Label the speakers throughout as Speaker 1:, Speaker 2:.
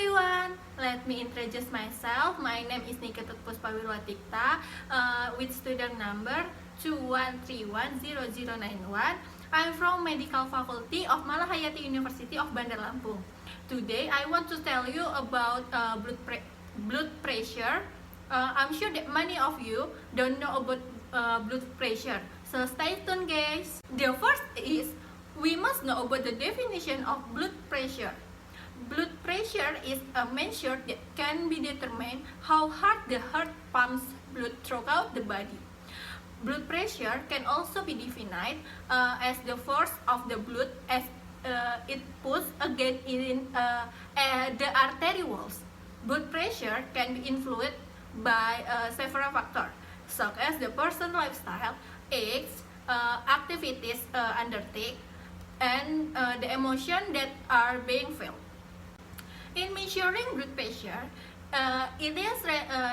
Speaker 1: everyone, let me introduce myself. My name is Nikita Puspawilwatikta with student number 21310091. I'm from Medical Faculty of Malahayati University of Bandar Lampung. Today I want to tell you about blood pressure. I'm sure that many of you don't know about blood pressure, so stay tuned guys. The first is we must know about the definition of blood pressure. Blood pressure is a measure that can be determined how hard the heart pumps blood throughout the body. Blood pressure can also be defined as the force of the blood as it pushes against the artery walls. Blood pressure can be influenced by several factors, such as the person's lifestyle, age, activities undertake, and the emotions that are being felt. In measuring blood pressure, it is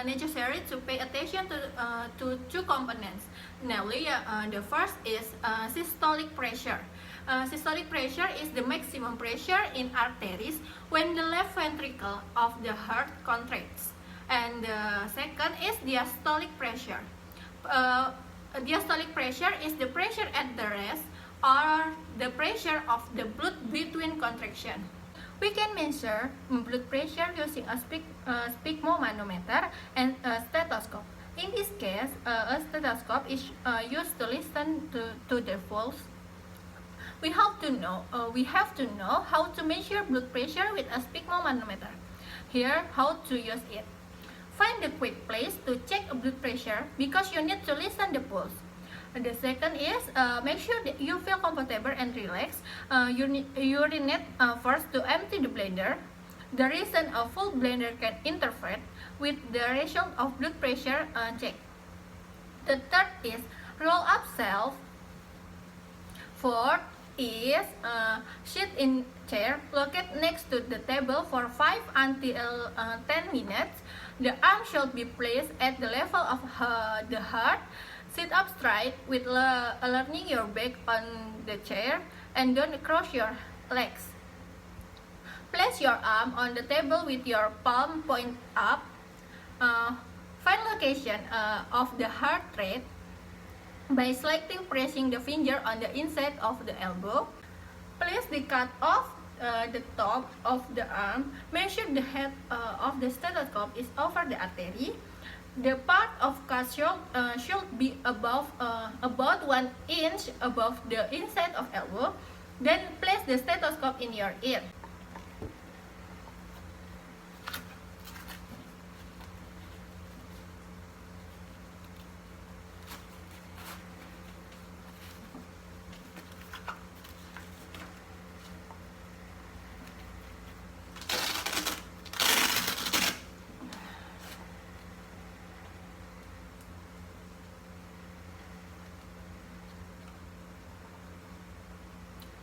Speaker 1: necessary to pay attention to two components. Namely, the first is systolic pressure. Systolic pressure is the maximum pressure in arteries when the left ventricle of the heart contracts. And the second is diastolic pressure. Diastolic pressure is the pressure at the rest or the pressure of the blood between contraction. We can measure blood pressure using a sphygmomanometer and a stethoscope. In this case, a stethoscope is used to listen to the pulse. We have to know how to measure blood pressure with a sphygmomanometer. Here, how to use it. Find the quick place to check blood pressure because you need to listen the pulse. The second is make sure that you feel comfortable and relaxed. Urinate first to empty the bladder. The reason a full bladder can interfere with the result of blood pressure check. The third is roll up self. Fourth is sit in chair located next to the table for 5 until 10 minutes. The arm should be placed at the level of the heart. Sit up straight with leaning your back on the chair and don't cross your legs. Place your arm on the table with your palm point up. Find location of the heart rate by slightly pressing the finger on the inside of the elbow. Place the cut off the top of the arm. Make sure the head of the stethoscope is over the artery. The part of cut should be about 1 inch above the inside of elbow. Then place the stethoscope in your ear.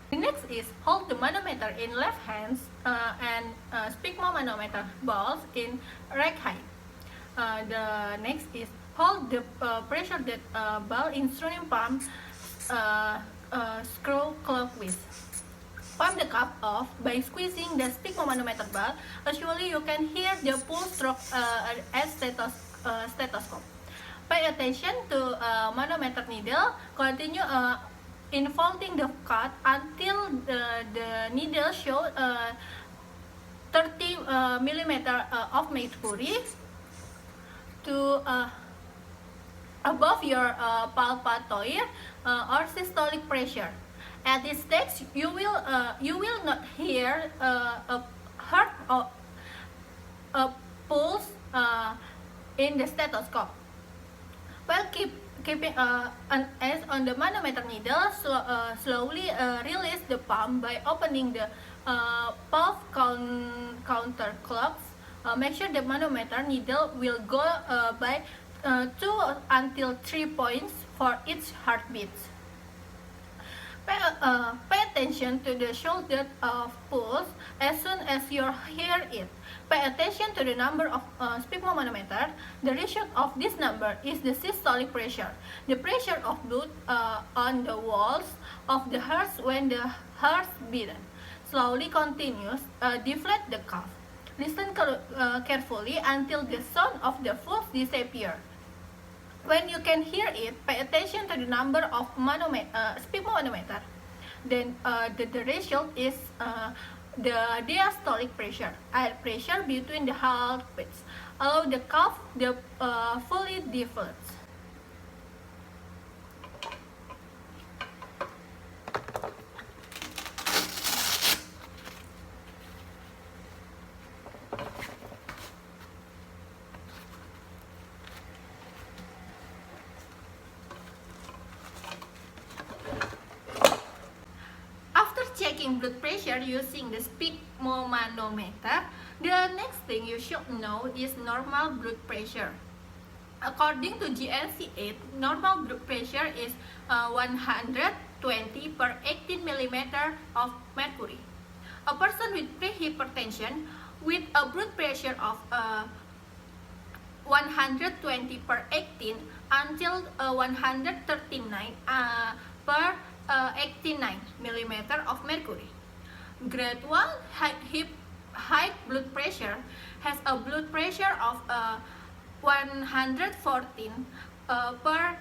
Speaker 1: The next is hold the manometer in left hands and sphygmomanometer balls in right hand. The next is hold the pressure that ball in instrument palm screw clockwise. Pump the cup off by squeezing the sphygmomanometer ball. Usually you can hear the pulse stroke at stethoscope. Pay attention to manometer needle. Continue involving the cut until the needle shows 30 millimeter of mercury to above your palpatoid or systolic pressure. At this stage, you will not hear a heart or a pulse in the stethoscope. While keeping an edge on the manometer needle, slowly release the pump by opening the pulse counterclocks. Make sure the manometer needle will go by 2 until 3 points for each heartbeat. Pay attention to the shoulder of pulse as soon as you hear it. Pay attention to the number of sphygmomanometer. The result of this number is the systolic pressure, the pressure of blood on the walls of the heart when the heart beats. Slowly continues, deflate the cuff. Listen carefully until the sound of the pulse disappears. When you can hear it, pay attention to the number of speed manometer. Then the result is the diastolic pressure, air pressure between the heartbeats. Allow the cuff the fully deflates. Checking blood pressure using the sphygmomanometer, the next thing you should know is normal blood pressure. According to GNC8, normal blood pressure is 120 per 18 mm of mercury. A person with prehypertension with a blood pressure of 120 per 18 until 139 per 89 mm of mercury. Grade 1 high blood pressure has a blood pressure of 114 per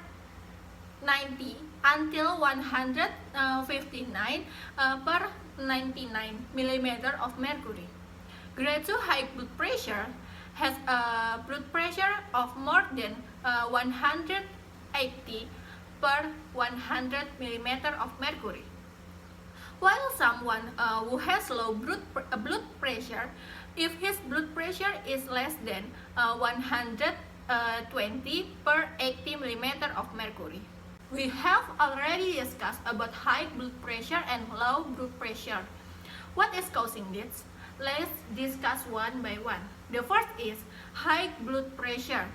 Speaker 1: 90 until 159 per 99 mm of mercury. Grade 2 high blood pressure has a blood pressure of more than 180 per 100 mm of mercury. While someone who has low blood pressure, if his blood pressure is less than 120 per 80 mm of mercury. We have already discussed about high blood pressure and low blood pressure. What is causing this? Let's discuss one by one. The first is high blood pressure.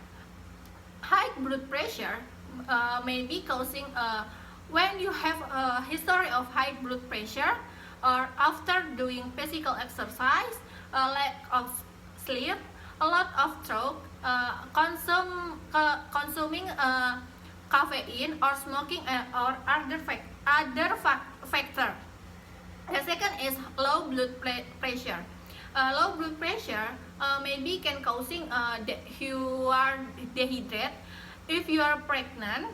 Speaker 1: High blood pressure may be causing when you have a history of high blood pressure, or after doing physical exercise, a lack of sleep, a lot of stroke, consuming caffeine, or smoking, or other factor. The second is low blood pressure. Low blood pressure maybe can causing you are dehydrated. If you are pregnant,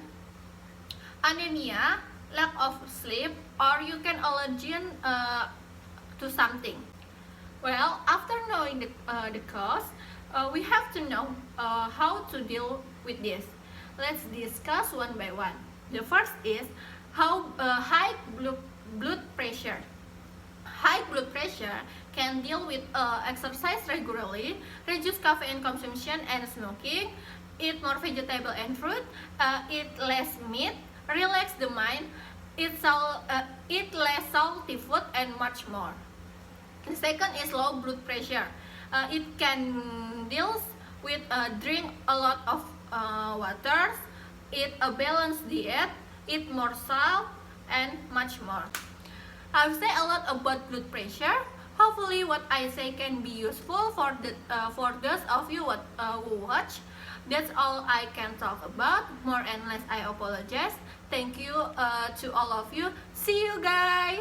Speaker 1: anemia, lack of sleep, or you can allergen to something. Well, after knowing the cause, we have to know how to deal with this. Let's discuss one by one. The first is how high blood pressure. High blood pressure can deal with exercise regularly, reduce caffeine consumption and smoking, eat more vegetable and fruit, eat less meat, relax the mind, eat less salty food, and much more. The second is low blood pressure. It can deal with drink a lot of water, eat a balanced diet, eat more salt, and much more. I've said a lot about blood pressure. Hopefully what I say can be useful for those of you who watch. That's all I can talk about. More and less I apologize. Thank you to all of you. See you guys.